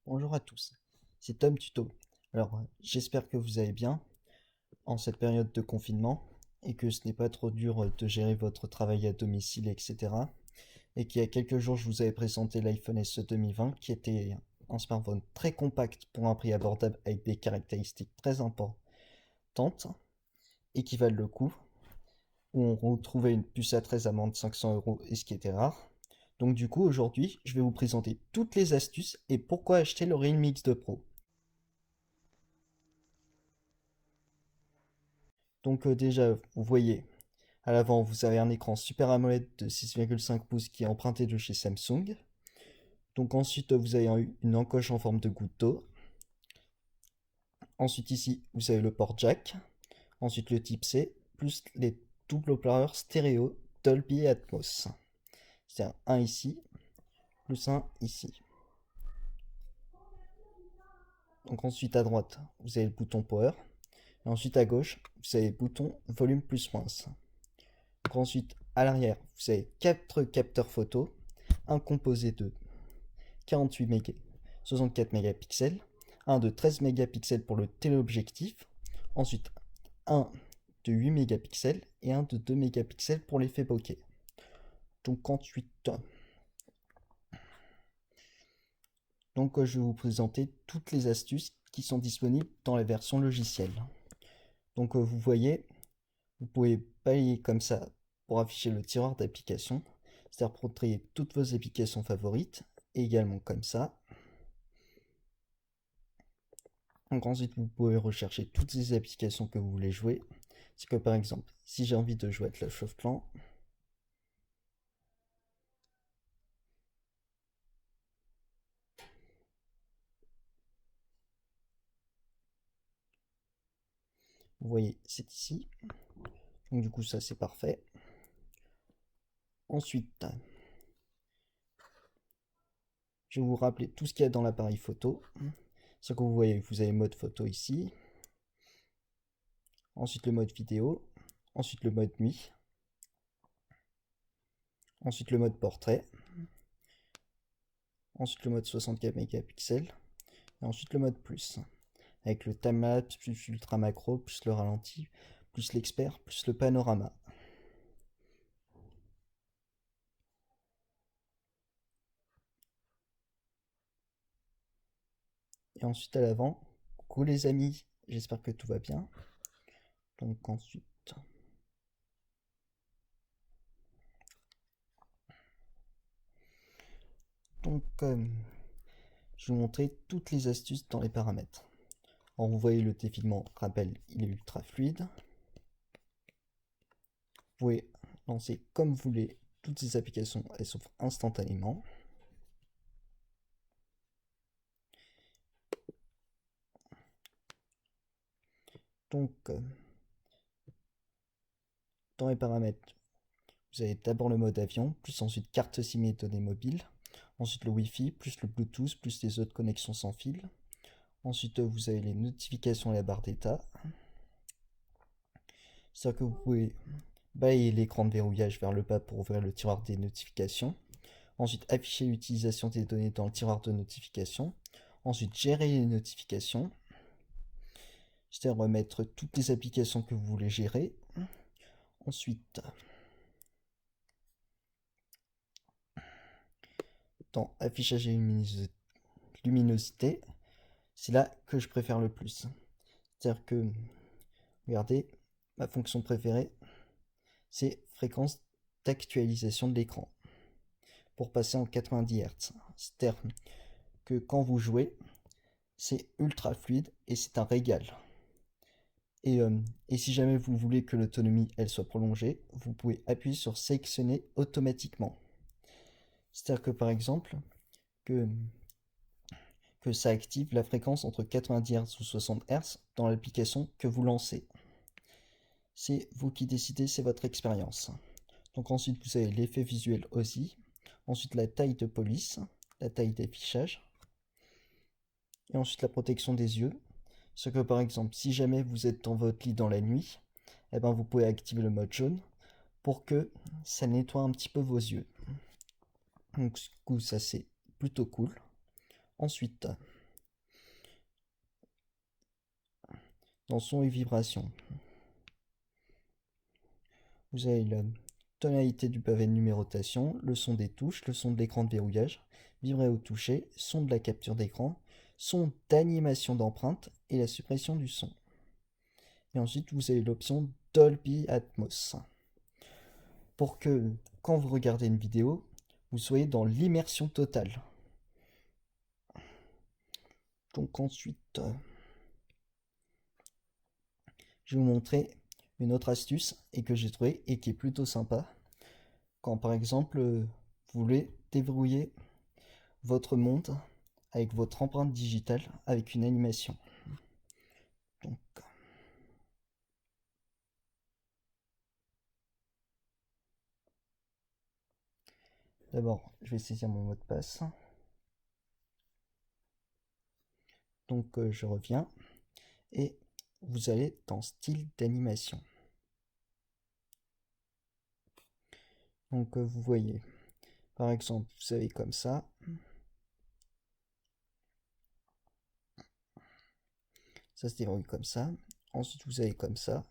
Bonjour à tous, c'est Tom Tuto. J'espère que vous allez bien en cette période de confinement et que ce n'est pas trop dur de gérer votre travail à domicile, etc. Et qu'il y a quelques jours, je vous avais présenté l'iPhone SE 2020 qui était un smartphone très compact pour un prix abordable avec des caractéristiques très importantes et qui valent le coup, où on retrouvait une puce A13 à moins de 500 € et ce qui était rare. Donc du coup, aujourd'hui, je vais vous présenter toutes les astuces et pourquoi acheter le Realme X2 Pro. Déjà, vous voyez, à l'avant, vous avez un écran Super AMOLED de 6,5 pouces qui est emprunté de chez Samsung. Donc ensuite, vous avez une encoche en forme de goutte d'eau. Ensuite ici, vous avez le port jack. Ensuite le type C, plus les double haut-parleurs stéréo Dolby Atmos. C'est-à-dire un ici, plus un ici. Donc ensuite à droite, vous avez le bouton power. Et ensuite à gauche, vous avez le bouton volume plus moins. Donc ensuite à l'arrière, vous avez 4 capteurs photo, un composé de 48 méga, 64 mégapixels, un de 13 mégapixels pour le téléobjectif, ensuite un de 8 mégapixels et un de 2 mégapixels pour l'effet bokeh. Donc ensuite, je vais vous présenter toutes les astuces qui sont disponibles dans la version logicielle. Vous voyez, vous pouvez balayer comme ça pour afficher le tiroir d'applications, c'est-à-dire pour trier toutes vos applications favorites, et également comme ça. Donc ensuite, vous pouvez rechercher toutes les applications que vous voulez jouer. C'est que par exemple, si j'ai envie de jouer à Clash of Clans, vous voyez, c'est ici. Donc du coup, ça c'est parfait. Ensuite, je vais vous rappeler tout ce qu'il y a dans l'appareil photo. Ce que vous voyez, vous avez mode photo ici. Ensuite le mode vidéo. Ensuite le mode nuit. Ensuite le mode portrait. Ensuite le mode 64 mégapixels. Et ensuite le mode plus. Avec le timelapse, plus l'ultra macro, plus le ralenti, plus l'expert, plus le panorama. Et ensuite à l'avant, coucou les amis, j'espère que tout va bien. Donc ensuite, donc je vais vous montrer toutes les astuces dans les paramètres. Alors vous voyez le défilement, rappel, il est ultra fluide. Vous pouvez lancer comme vous voulez toutes ces applications, elles s'ouvrent instantanément. Donc dans les paramètres, vous avez d'abord le mode avion, plus ensuite carte SIM et données mobiles. Ensuite le Wi-Fi, plus le Bluetooth, plus les autres connexions sans fil. Ensuite vous avez les notifications et la barre d'état. C'est-à-dire que vous pouvez balayer l'écran de verrouillage vers le bas pour ouvrir le tiroir des notifications. Ensuite, afficher l'utilisation des données dans le tiroir de notification. Ensuite, gérer les notifications. C'est-à-dire remettre toutes les applications que vous voulez gérer. Ensuite, dans affichage et luminosité, c'est là que je préfère le plus. C'est-à-dire que, regardez, ma fonction préférée, c'est fréquence d'actualisation de l'écran pour passer en 90 Hz. C'est-à-dire que quand vous jouez, c'est ultra fluide et c'est un régal. Et si jamais vous voulez que l'autonomie elle soit prolongée, vous pouvez appuyer sur sélectionner automatiquement. C'est-à-dire que par exemple, que, que ça active la fréquence entre 90 Hz ou 60 Hz dans l'application que vous lancez. C'est vous qui décidez, c'est votre expérience. Donc ensuite vous avez l'effet visuel aussi, ensuite la taille de police, la taille d'affichage, et ensuite la protection des yeux. Ce que par exemple, si jamais vous êtes dans votre lit dans la nuit, eh ben, vous pouvez activer le mode jaune pour que ça nettoie un petit peu vos yeux. Donc du coup ça c'est plutôt cool. Ensuite, dans son et vibration. Vous avez la tonalité du pavé de numérotation, le son des touches, le son de l'écran de verrouillage, vibrer au toucher, son de la capture d'écran, son d'animation d'empreinte et la suppression du son. Et ensuite, vous avez l'option Dolby Atmos. Pour que, quand vous regardez une vidéo, vous soyez dans l'immersion totale. Donc ensuite, je vais vous montrer une autre astuce et que j'ai trouvé et qui est plutôt sympa. Quand par exemple, vous voulez déverrouiller votre monde avec votre empreinte digitale avec une animation. Donc, d'abord, je vais saisir mon mot de passe. Donc, je reviens et vous allez dans style d'animation. Donc, vous voyez, par exemple, vous avez comme ça. Ça se déroule comme ça. Ensuite, vous avez comme ça.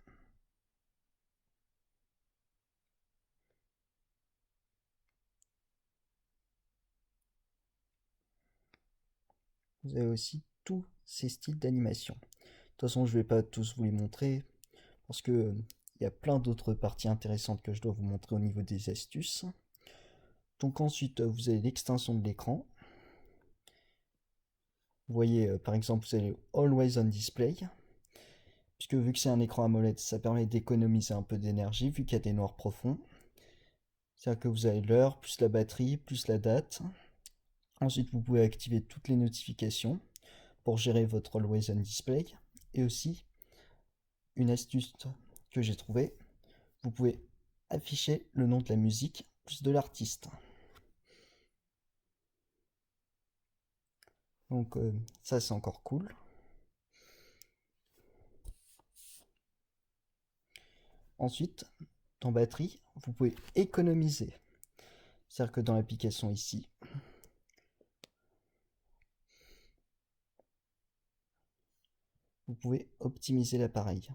Vous avez aussi tous ces styles d'animation. De toute façon, je ne vais pas tous vous les montrer parce que il y a plein d'autres parties intéressantes que je dois vous montrer au niveau des astuces. Donc ensuite, vous avez l'extension de l'écran. Vous voyez, par exemple, vous avez Always on Display. Puisque vu que c'est un écran AMOLED, ça permet d'économiser un peu d'énergie vu qu'il y a des noirs profonds. C'est-à-dire que vous avez l'heure, plus la batterie, plus la date. Ensuite, vous pouvez activer toutes les notifications pour gérer votre Always on Display. Et aussi, une astuce que j'ai trouvée, vous pouvez afficher le nom de la musique plus de l'artiste. Donc ça c'est encore cool. Ensuite, dans batterie, vous pouvez économiser. C'est-à-dire que dans l'application ici, vous pouvez optimiser l'appareil.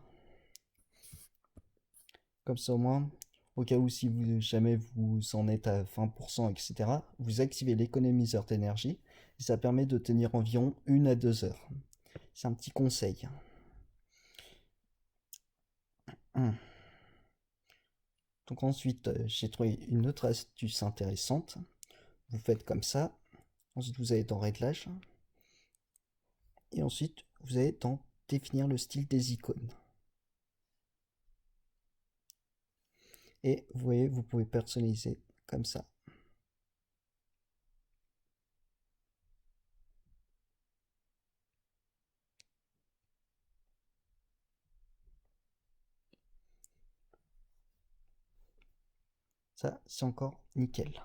Comme ça au moins, au cas où si vous, jamais vous en êtes à 20%, etc., vous activez l'économiseur d'énergie et ça permet de tenir environ 1 à 2 heures. C'est un petit conseil. Donc ensuite, j'ai trouvé une autre astuce intéressante. Vous faites comme ça. Ensuite, vous allez dans Réglage. Et ensuite, vous allez dans Définir le style des icônes. Et vous voyez, vous pouvez personnaliser comme ça. Ça, c'est encore nickel.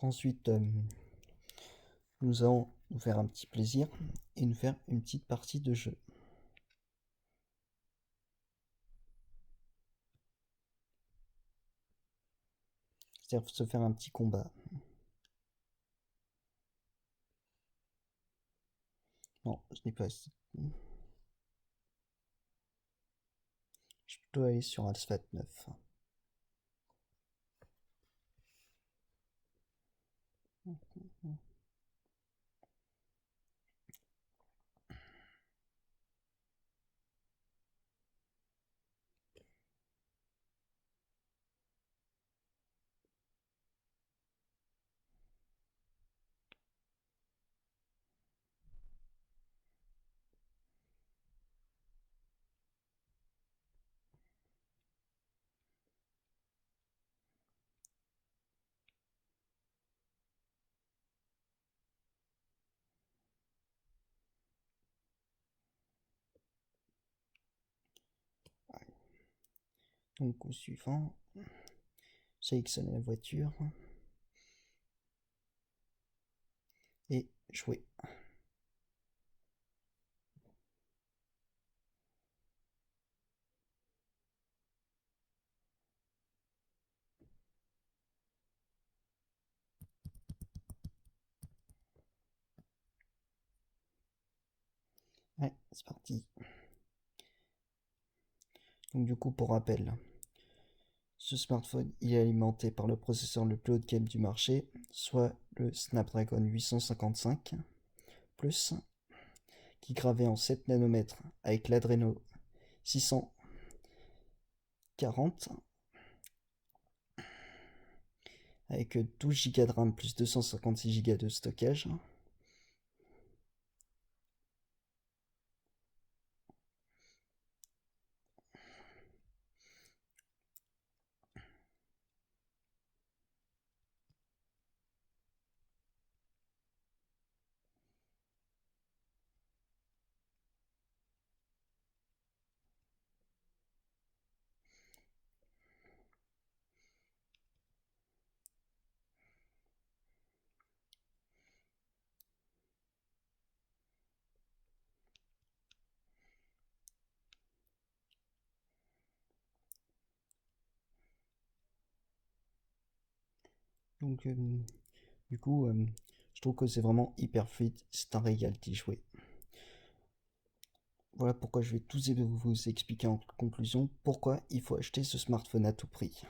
Ensuite, nous allons nous faire un petit plaisir et nous faire une petite partie de jeu. C'est-à-dire se faire un petit combat. Non, je n'ai pas. Je dois aller sur Asphalt 9. Donc au suivant, sélectionner la voiture et jouer. Ouais, c'est parti. Donc du coup, pour rappel, ce smartphone il est alimenté par le processeur le plus haut de gamme du marché, soit le Snapdragon 855 Plus, qui est gravé en 7 nanomètres avec l'Adreno 640, avec 12 Go de RAM plus 256 Go de stockage. Donc du coup, je trouve que c'est vraiment hyper fluide, c'est un régal d'y jouer. Voilà pourquoi je vais tous vous expliquer en conclusion pourquoi il faut acheter ce smartphone à tout prix.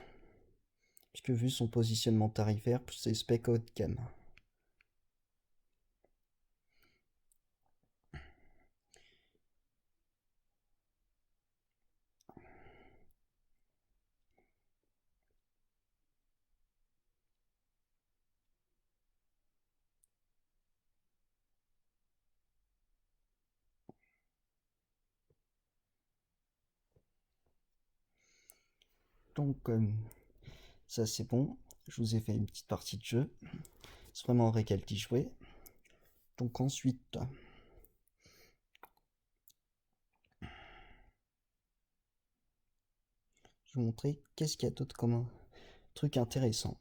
Puisque vu son positionnement tarifaire plus ses specs haut de gamme. Donc ça c'est bon, je vous ai fait une petite partie de jeu. C'est vraiment un régal d'y jouer. Donc ensuite, je vais vous montrer qu'est-ce qu'il y a d'autre comme un truc intéressant.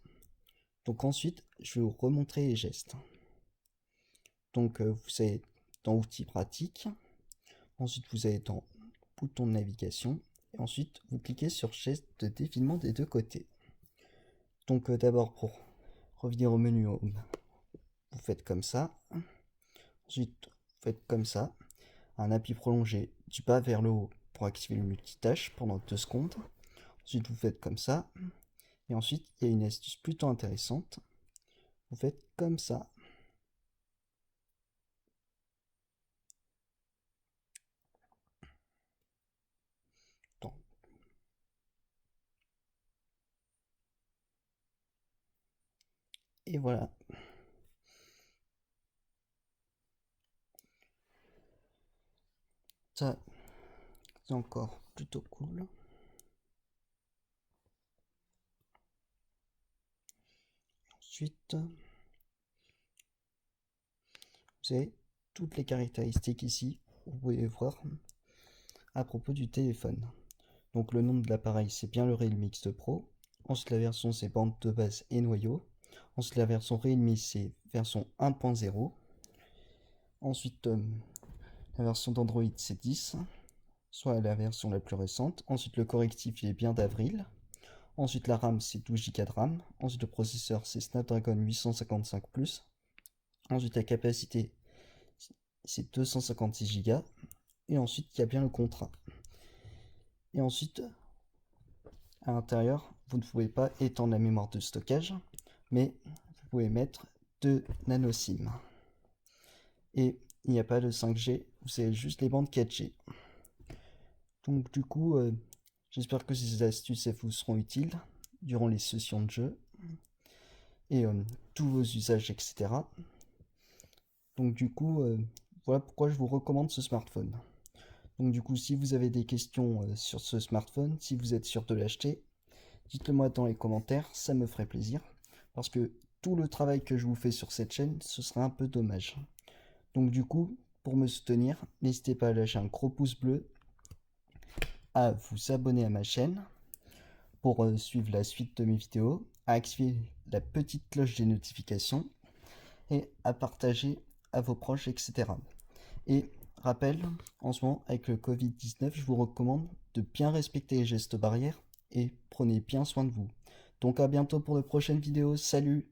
Donc ensuite, je vais vous remontrer les gestes. Donc vous allez dans outils pratiques, ensuite vous allez dans bouton de navigation, et ensuite vous cliquez sur geste de défilement des deux côtés. Donc d'abord pour revenir au menu Home, vous faites comme ça, ensuite vous faites comme ça, un appui prolongé du bas vers le haut pour activer le multitâche pendant 2 secondes, ensuite vous faites comme ça, et ensuite il y a une astuce plutôt intéressante, vous faites comme ça. Et voilà. Ça, c'est encore plutôt cool. Ensuite, vous avez toutes les caractéristiques ici. Vous pouvez voir à propos du téléphone. Donc le nom de l'appareil, c'est bien le Realme X Pro. Ensuite, la version, c'est bande de base et noyau. Ensuite, la version Realme, c'est version 1.0. Ensuite, la version d'Android, c'est 10, soit la version la plus récente. Ensuite, le correctif, il est bien d'avril. Ensuite, la RAM, c'est 12 Go de RAM. Ensuite, le processeur, c'est Snapdragon 855 Plus. Ensuite, la capacité, c'est 256 Go. Et ensuite, il y a bien le contrat. Et ensuite, à l'intérieur, vous ne pouvez pas étendre la mémoire de stockage, mais vous pouvez mettre 2 nano SIM. Et il n'y a pas de 5G, vous avez juste les bandes 4G. Donc du coup, j'espère que ces astuces vous seront utiles durant les sessions de jeu et tous vos usages, etc. Donc du coup, voilà pourquoi je vous recommande ce smartphone. Donc du coup, si vous avez des questions sur ce smartphone, si vous êtes sûr de l'acheter, dites-le moi dans les commentaires, ça me ferait plaisir. Parce que tout le travail que je vous fais sur cette chaîne, ce serait un peu dommage. Donc du coup, pour me soutenir, n'hésitez pas à lâcher un gros pouce bleu, à vous abonner à ma chaîne pour suivre la suite de mes vidéos, à activer la petite cloche des notifications et à partager à vos proches, etc. Et rappel, en ce moment, avec le Covid-19, je vous recommande de bien respecter les gestes barrières et prenez bien soin de vous. Donc à bientôt pour de prochaines vidéos, salut!